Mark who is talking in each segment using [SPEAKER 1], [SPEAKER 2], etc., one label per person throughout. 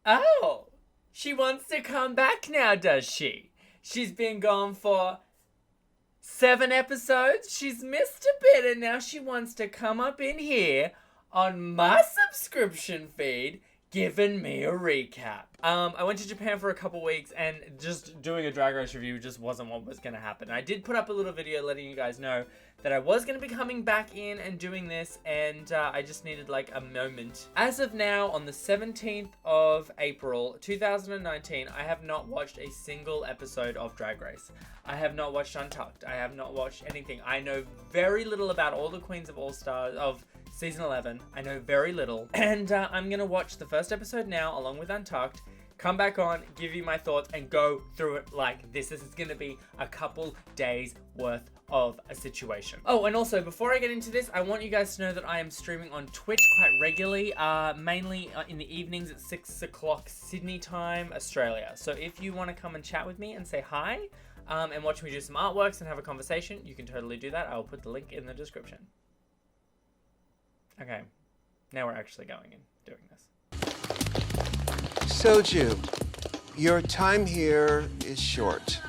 [SPEAKER 1] Oh, she wants to come back now, does she? She's been gone for 7 episodes. She's missed a bit and now she wants to come up in here on my subscription feed giving me a recap. I went to Japan for a couple weeks and just doing a Drag Race review just wasn't what was going to happen. I did put up a little video letting you guys know that I was going to be coming back in and doing this, and I just needed like a moment. As of now, on the 17th of April 2019, I have not watched a single episode of Drag Race. I have not watched Untucked. I have not watched anything. I know very little about all the Queens of All Stars of Season 11. I know very little. And I'm going to watch the first episode now along with Untucked, come back on, give you my thoughts, and go through it like this. This is going to be a couple days worth of a situation. Oh, and also, before I get into this, I want you guys to know that I am streaming on Twitch quite regularly, mainly in the evenings at 6 o'clock Sydney time, Australia. So if you want to come and chat with me and say hi, and watch me do some artworks and have a conversation, you can totally do that. I will put the link in the description. Okay, now we're actually going and doing this.
[SPEAKER 2] Soju, your time here is short,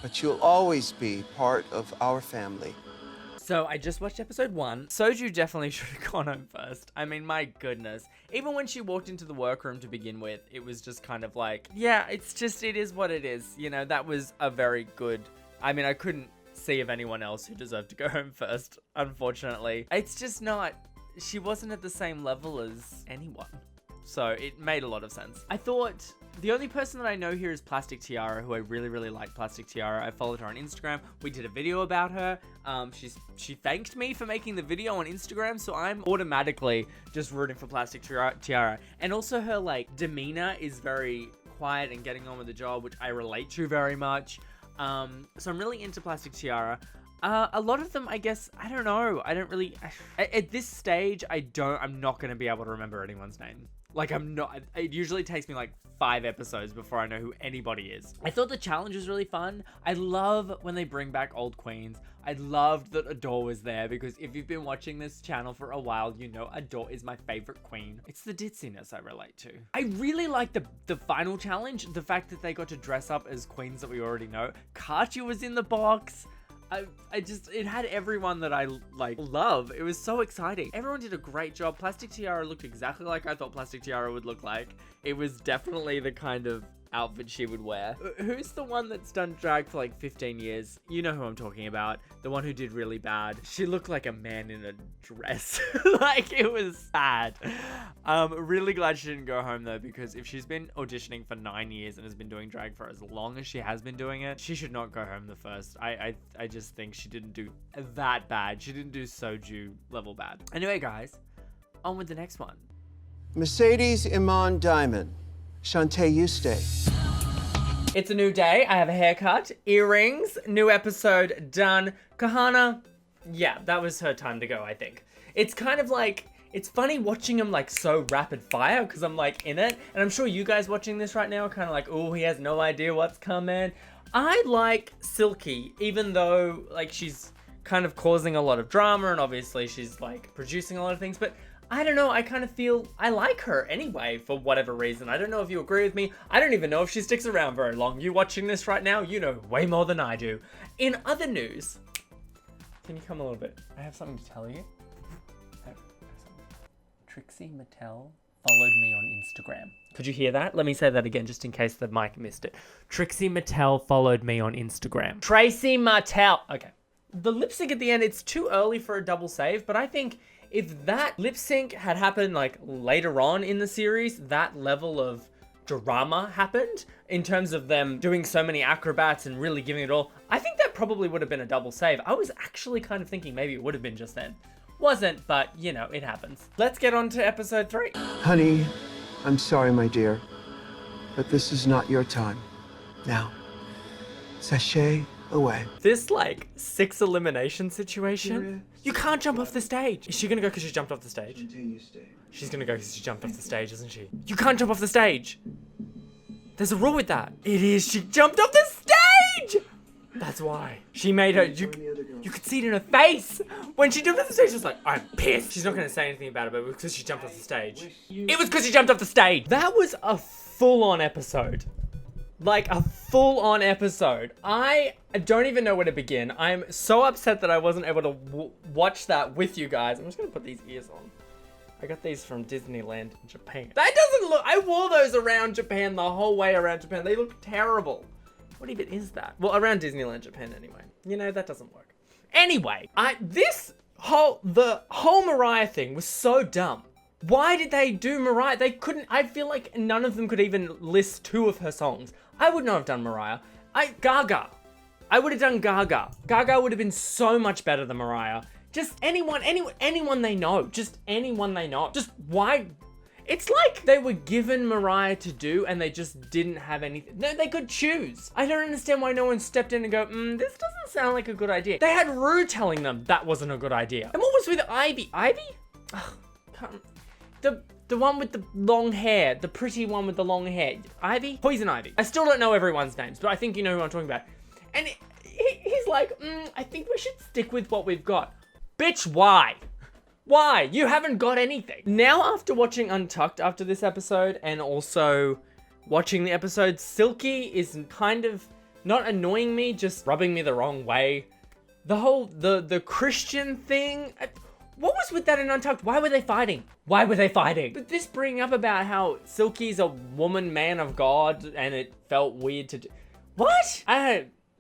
[SPEAKER 2] but you'll always be part of our family.
[SPEAKER 1] So I just watched episode 1. Soju definitely should have gone home first. I mean, my goodness. Even when she walked into the workroom to begin with, it was just kind of like, yeah, it is what it is. You know, that was a very good, I mean, I couldn't see of anyone else who deserved to go home first, unfortunately. It's just not, she wasn't at the same level as anyone. So it made a lot of sense. I thought the only person that I know here is Plastique Tiara, who I really, really like Plastique Tiara. I followed her on Instagram. We did a video about her. She thanked me for making the video on Instagram, so I'm automatically just rooting for Plastique Tiara. And also her like demeanor is very quiet and getting on with the job, which I relate to very much. So I'm really into Plastique Tiara. A lot of them, I guess, I don't know. I don't really, at this stage, I'm not going to be able to remember anyone's name. Like, it usually takes me like 5 episodes before I know who anybody is. I thought the challenge was really fun. I love when they bring back old queens. I loved that Adore was there because if you've been watching this channel for a while, you know Adore is my favorite queen. It's the ditziness I relate to. I really like the final challenge. The fact that they got to dress up as queens that we already know. Katya was in the box. It had everyone that I like love. It was so exciting. Everyone did a great job. Plastique Tiara looked exactly like I thought Plastique Tiara would look like. It was definitely the kind of outfit she would wear. Who's the one that's done drag for like 15 years? You know who I'm talking about. The one who did really bad. She looked like a man in a dress. Like, it was sad. Really glad she didn't go home though, because if she's been auditioning for 9 years and has been doing drag for as long as she has been doing it, she should not go home the first. I just think she didn't do that bad. She didn't do Soju level bad. Anyway, guys, on with the next one.
[SPEAKER 2] Mercedes Iman Diamond. Shantae, you stay.
[SPEAKER 1] It's a new day. I have a haircut, earrings, new episode done. Kahanna, yeah, that was her time to go, I think. It's kind of like, it's funny watching him like so rapid fire because I'm like in it. And I'm sure you guys watching this right now are kind of like, oh, he has no idea what's coming. I like Silky, even though like she's kind of causing a lot of drama and obviously she's like producing a lot of things, but I don't know, I kind of feel I like her anyway for whatever reason. I don't know if you agree with me. I don't even know if she sticks around very long. You watching this right now, you know way more than I do. In other news, can you come a little bit? I have something to tell you. Trixie Mattel followed me on Instagram. Could you hear that? Let me say that again just in case the mic missed it. Trixie Mattel followed me on Instagram. Tracy Mattel. Okay. The lip sync at the end, it's too early for a double save, but I think if that lip sync had happened like later on in the series, that level of drama happened in terms of them doing so many acrobats and really giving it all, I think that probably would have been a double save. I was actually kind of thinking maybe it would have been just then. Wasn't, but you know, it happens. Let's get on to episode 3.
[SPEAKER 2] Honey, I'm sorry, my dear, but this is not your time. Now, sashay away.
[SPEAKER 1] This like 6 elimination situation, you can't jump off the stage. Is she gonna go because she jumped off the stage? She's gonna go because she jumped off the stage, isn't she? You can't jump off the stage. There's a rule with that. It is, she jumped off the stage! That's why. She made her, you could see it in her face. When she jumped off the stage, she was like, I'm pissed. She's not going to say anything about it, but it was because she jumped off the stage. It was because she jumped off the stage. That was a full-on episode. Like, a full-on episode. I don't even know where to begin. I'm so upset that I wasn't able to watch that with you guys. I'm just going to put these ears on. I got these from Disneyland in Japan. That doesn't look... I wore those around Japan the whole way around Japan. They look terrible. What even is that? Well, around Disneyland Japan anyway. You know, that doesn't work. Anyway, the whole Mariah thing was so dumb. Why did they do Mariah? They couldn't... I feel like none of them could even list 2 of her songs. I would not have done Mariah. Gaga. I would have done Gaga. Gaga would have been so much better than Mariah. Just anyone they know. Just anyone they know. Just why? It's like they were given Mariah to do and they just didn't have anything. No, they could choose. I don't understand why no one stepped in and go, this doesn't sound like a good idea. They had Ru telling them that wasn't a good idea. And what was with Ivy? Ivy? Ugh, the one with the long hair. The pretty one with the long hair. Ivy? Poison Ivy. I still don't know everyone's names, but I think you know who I'm talking about. And he's like, I think we should stick with what we've got. Bitch, why? Why? You haven't got anything. Now, after watching Untucked after this episode and also watching the episode, Silky is kind of not annoying me, just rubbing me the wrong way. The whole, the Christian thing, what was with that in Untucked? Why were they fighting? Why were they fighting? But this bringing up about how Silky's a woman, man of God, and it felt weird to do. What?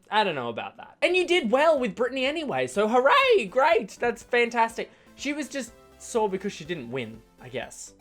[SPEAKER 1] I don't know about that. And you did well with Britney anyway, so hooray, great, that's fantastic. She was just sore because she didn't win, I guess.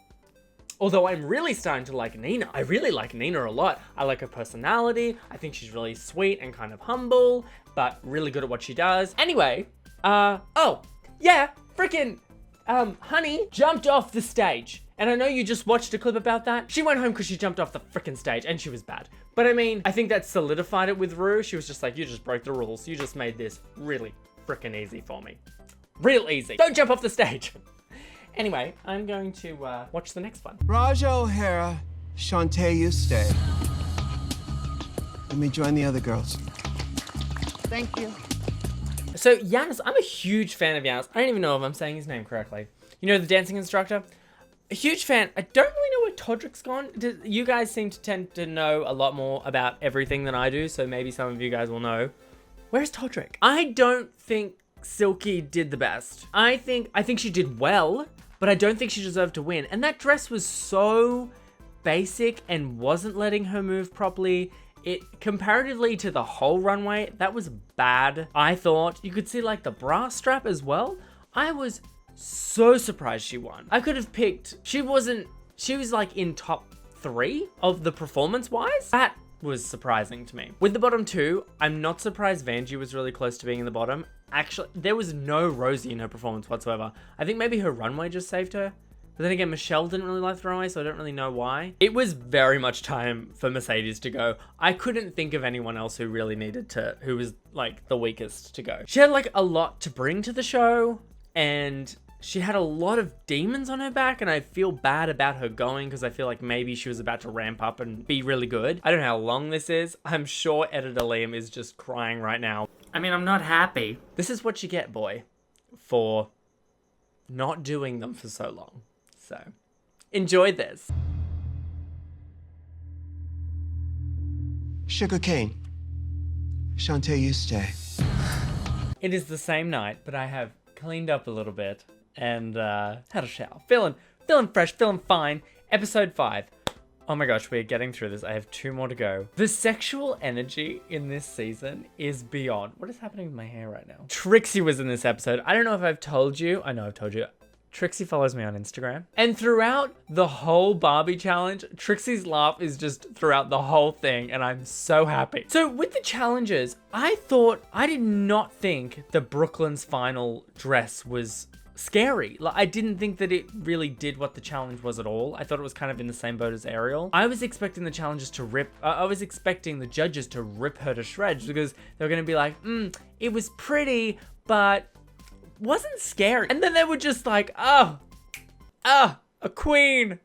[SPEAKER 1] Although I'm really starting to like Nina. I really like Nina a lot. I like her personality. I think she's really sweet and kind of humble, but really good at what she does. Anyway, oh, yeah, freaking, Honey jumped off the stage. And I know you just watched a clip about that. She went home because she jumped off the freaking stage and she was bad. But I mean, I think that solidified it with Ru. She was just like, you just broke the rules. You just made this really freaking easy for me. Real easy. Don't jump off the stage. Anyway, I'm going to watch the next one.
[SPEAKER 2] Raja O'Hara, Shantae, you stay. Let me join the other girls. Thank you.
[SPEAKER 1] So Yanis, I'm a huge fan of Yanis. I don't even know if I'm saying his name correctly. You know, the dancing instructor? A huge fan. I don't really know where Todrick's gone. You guys seem to tend to know a lot more about everything than I do, so maybe some of you guys will know. Where's Todrick? I don't think Silky did the best. I think she did well, but I don't think she deserved to win. And that dress was so basic and wasn't letting her move properly. It, comparatively to the whole runway, that was bad. I thought you could see like the bra strap as well. I was so surprised she won. I could have picked, she was like in top 3 of the performance wise. That was surprising to me. With the bottom 2, I'm not surprised Vanjie was really close to being in the bottom. Actually, there was no Rosie in her performance whatsoever. I think maybe her runway just saved her. But then again, Michelle didn't really like the runway, so I don't really know why. It was very much time for Mercedes to go. I couldn't think of anyone else who really needed to, who was like the weakest to go. She had like a lot to bring to the show, and she had a lot of demons on her back, and I feel bad about her going because I feel like maybe she was about to ramp up and be really good. I don't know how long this is. I'm sure editor Liam is just crying right now. I mean, I'm not happy. This is what you get, boy, for not doing them for so long. So, enjoy this.
[SPEAKER 2] Shuga Cain. Shantae, you stay.
[SPEAKER 1] It is the same night, but I have cleaned up a little bit and had a shower. Feeling fresh, feeling fine. Episode 5. Oh my gosh, we're getting through this. I have 2 more to go. The sexual energy in this season is beyond. What is happening with my hair right now? Trixie was in this episode. I don't know if I've told you. I know I've told you. Trixie follows me on Instagram. And throughout the whole Barbie challenge, Trixie's laugh is just throughout the whole thing, and I'm so happy. So with the challenges, I did not think the Brooklyn's final dress was scary. Like, I didn't think that it really did what the challenge was at all. I thought it was kind of in the same boat as Ariel. I was expecting the challenges to rip, I was expecting the judges to rip her to shreds because they were gonna be like, it was pretty, but wasn't scary. And then they were just like, A queen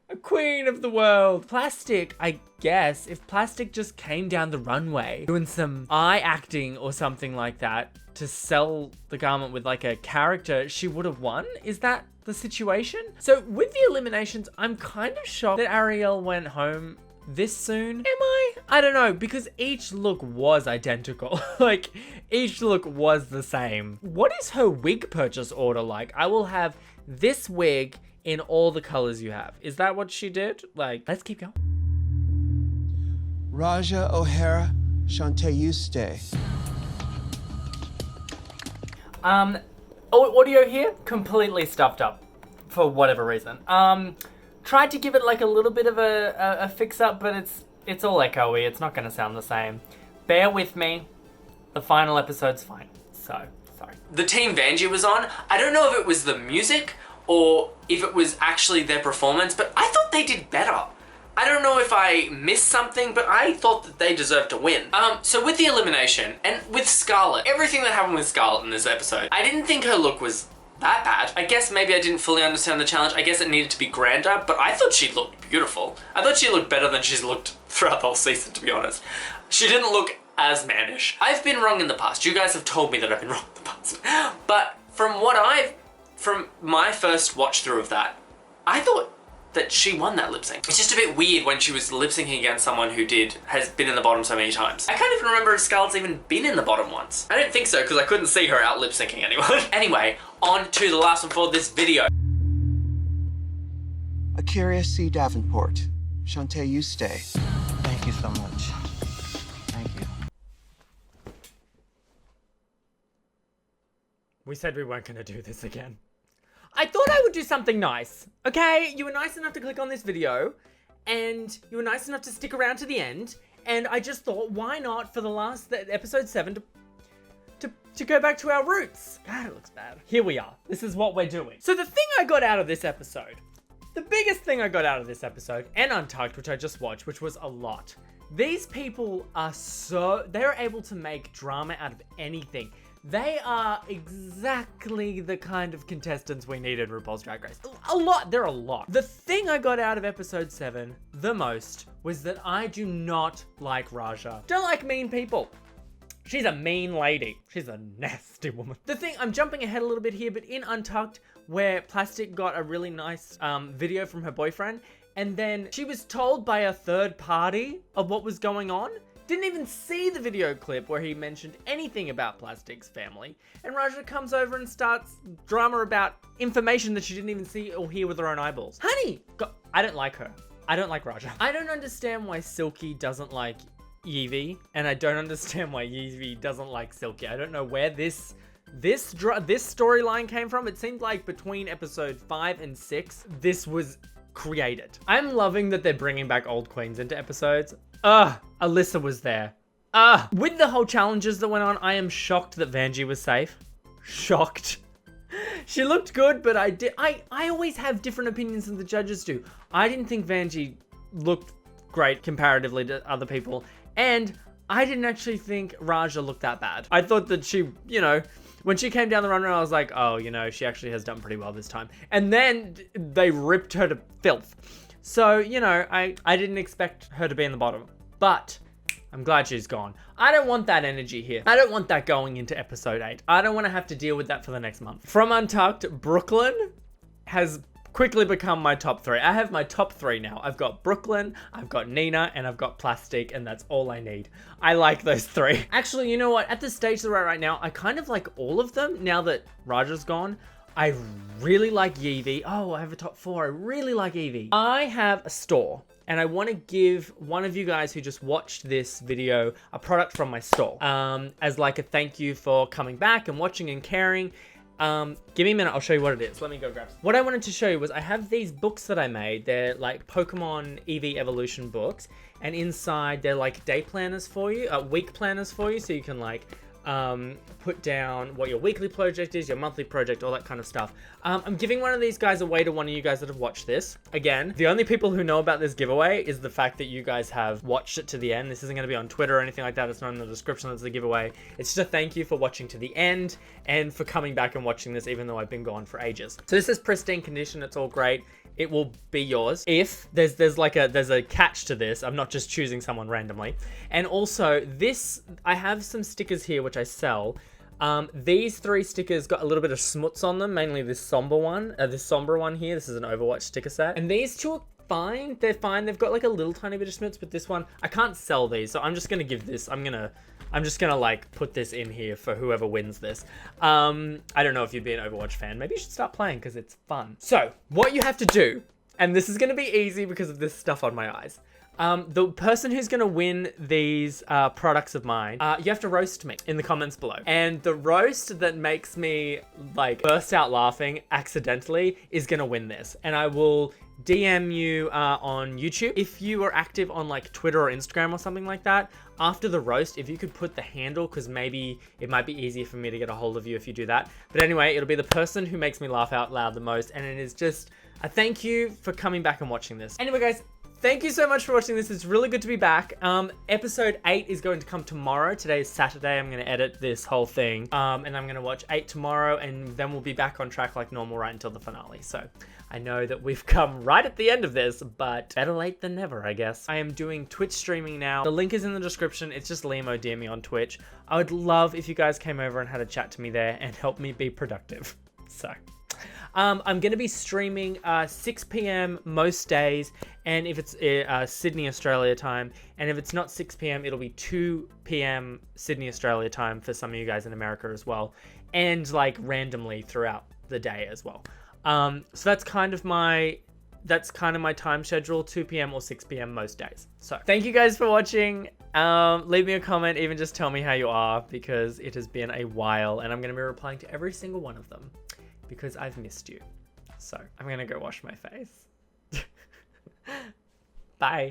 [SPEAKER 1] of the world. Plastic, I guess, if Plastic just came down the runway doing some eye acting or something like that to sell the garment with like a character, she would have won. Is that the situation? So with the eliminations, I'm kind of shocked that Ariel went home this soon. Am I? I don't know, because each look was identical. Like, each look was the same. What is her wig purchase order like? I will have this wig in all the colors you have. Is that what she did? Like, let's keep going.
[SPEAKER 2] Raja O'Hara, Shantae, you stay.
[SPEAKER 1] Audio here, completely stuffed up for whatever reason. Tried to give it like a little bit of a fix up, but it's all echoey. It's not gonna sound the same. Bear with me. The final episode's fine. So, sorry. The team Vanjie was on, I don't know if it was the music or if it was actually their performance, but I thought they did better. I don't know if I missed something, but I thought that they deserved to win. So with the elimination, and with Scarlet, everything that happened with Scarlet in this episode, I didn't think her look was that bad. I guess maybe I didn't fully understand the challenge. I guess it needed to be grander, but I thought she looked beautiful. I thought she looked better than she's looked throughout the whole season, to be honest. She didn't look as mannish. I've been wrong in the past. You guys have told me that I've been wrong in the past. But from my first watch through of that, I thought that she won that lip sync. It's just a bit weird when she was lip syncing against someone who has been in the bottom so many times. I can't even remember if Scarlett's even been in the bottom once. I don't think so, because I couldn't see her out lip syncing anyone. Anyway, on to the last one for this video.
[SPEAKER 2] Akira C. Davenport, Shantae, you stay.
[SPEAKER 3] Thank you so much. Thank you.
[SPEAKER 1] We said we weren't gonna do this again. I thought I would do something nice, okay? You were nice enough to click on this video, and you were nice enough to stick around to the end, and I just thought, why not for the last episode 7 to go back to our roots? God, it looks bad. Here we are. This is what we're doing. So the thing I got out of this episode, the biggest thing I got out of this episode, and Untucked, which I just watched, which was a lot. These people are they're able to make drama out of anything. They are exactly the kind of contestants we need in RuPaul's Drag Race. A lot. They're a lot. The thing I got out of episode 7 the most was that I do not like Raja. Don't like mean people. She's a mean lady. She's a nasty woman. The thing, I'm jumping ahead a little bit here, but in Untucked, where Plastic got a really nice video from her boyfriend, and then she was told by a third party of what was going on, didn't even see the video clip where he mentioned anything about Plastic's family, and Raja comes over and starts drama about information that she didn't even see or hear with her own eyeballs. Honey! I don't like her. I don't like Raja. I don't understand why Silky doesn't like Yvie, and I don't understand why Yvie doesn't like Silky. I don't know where this storyline came from. It seemed like between episode 5 and 6, this was created. I'm loving that they're bringing back old queens into episodes. Alyssa was there. With the whole challenges that went on, I am shocked that Vanjie was safe. Shocked. She looked good, but I always have different opinions than the judges do. I didn't think Vanjie looked great comparatively to other people, and I didn't actually think Raja looked that bad. I thought that she, when she came down the runway, I was like, oh, she actually has done pretty well this time. And then they ripped her to filth. So, I didn't expect her to be in the bottom, but I'm glad she's gone. I don't want that energy here. I don't want that going into episode 8. I don't want to have to deal with that for the next month. From Untucked, Brooklyn has quickly become my top 3. I have my top 3 now. I've got Brooklyn, I've got Nina, and I've got Plastique, and that's all I need. I like those 3. Actually, you know what? At the stage that we're at right now, I kind of like all of them now that Raja's gone. I really like Yvie. Oh, I have a top 4. I really like Yvie. I have a store, and I want to give one of you guys who just watched this video a product from my store as like a thank you for coming back and watching and caring. Give me a minute, I'll show you what it is. Let me go grab some. What I wanted to show you was I have these books that I made. They're like Pokemon Eevee Evolution books, and inside they're like day planners for you, week planners for you, so you can like put down what your weekly project is, your monthly project, all that kind of stuff. I'm giving one of these guys away to one of you guys that have watched this. Again, the only people who know about this giveaway is the fact that you guys have watched it to the end. This isn't going to be on Twitter or anything like that. It's not in the description. That's the giveaway. It's just a thank you for watching to the end and for coming back and watching this even though I've been gone for ages. So this is pristine condition. It's all great. it will be yours. If there's a catch to this, I'm not just choosing someone randomly. And also this, I have some stickers here which I sell. These 3 stickers got a little bit of smuts on them, mainly this somber one here. This is an Overwatch sticker set. And these 2 are fine. They're fine. They've got like a little tiny bit of smuts, but this one, I can't sell these. So I'm just going to give this, I'm just gonna like put this in here for whoever wins this. I don't know if you'd be an Overwatch fan. Maybe you should start playing because it's fun. So what you have to do, and this is gonna be easy because of this stuff on my eyes. The person who's gonna win these products of mine, you have to roast me in the comments below. And the roast that makes me like burst out laughing accidentally is gonna win this. And I will DM you on YouTube. If you are active on like Twitter or Instagram or something like that, after the roast, if you could put the handle, because maybe it might be easier for me to get a hold of you if you do that. But anyway, it'll be the person who makes me laugh out loud the most. And it is just a thank you for coming back and watching this. Anyway, guys, thank you so much for watching this. It's really good to be back. Episode 8 is going to come tomorrow. Today is Saturday. I'm going to edit this whole thing. And I'm going to watch 8 tomorrow. And then we'll be back on track like normal right until the finale. So I know that we've come right at the end of this, but better late than never, I guess. I am doing Twitch streaming now. The link is in the description. It's just Limo DM me on Twitch. I would love if you guys came over and had a chat to me there and helped me be productive. So I'm going to be streaming 6 p.m. most days, and if it's Sydney, Australia time, and if it's not 6 p.m., it'll be 2 p.m. Sydney, Australia time for some of you guys in America as well, and like randomly throughout the day as well. So that's kind of my time schedule, 2 p.m. or 6 p.m. most days. So thank you guys for watching. Leave me a comment, even just tell me how you are, because it has been a while, and I'm going to be replying to every single one of them because I've missed you. So I'm going to go wash my face. Bye.